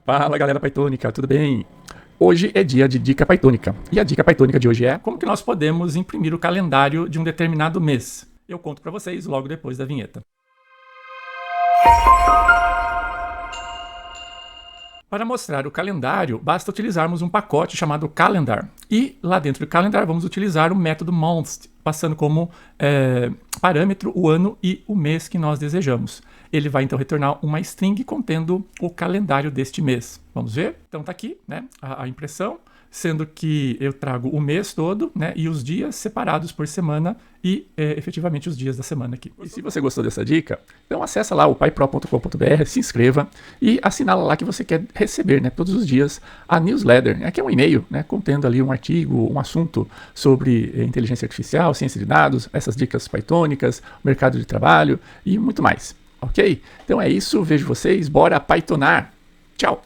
Fala galera Pythonica, tudo bem? Hoje é dia de dica pythônica. E a dica pythônica de hoje é como que nós podemos imprimir o calendário de um determinado mês. Eu conto para vocês logo depois da vinheta. Para mostrar o calendário, basta utilizarmos um pacote chamado calendar. E lá dentro do calendar vamos utilizar o método month, passando como parâmetro o ano e o mês que nós desejamos. Ele vai então retornar uma string contendo o calendário deste mês. Vamos ver? Então tá aqui, né, a impressão, sendo que eu trago o mês todo, né, e os dias separados por semana e efetivamente os dias da semana aqui. E se você gostou dessa dica, então acessa lá o pyPRO.com.br, se inscreva e assinala lá que você quer receber, né, todos os dias a newsletter, que é um e-mail, né, contendo ali um artigo, um assunto sobre inteligência artificial, ciência de dados, essas dicas pythônicas, mercado de trabalho e muito mais. Ok? Então é isso, vejo vocês, bora pythonar! Tchau!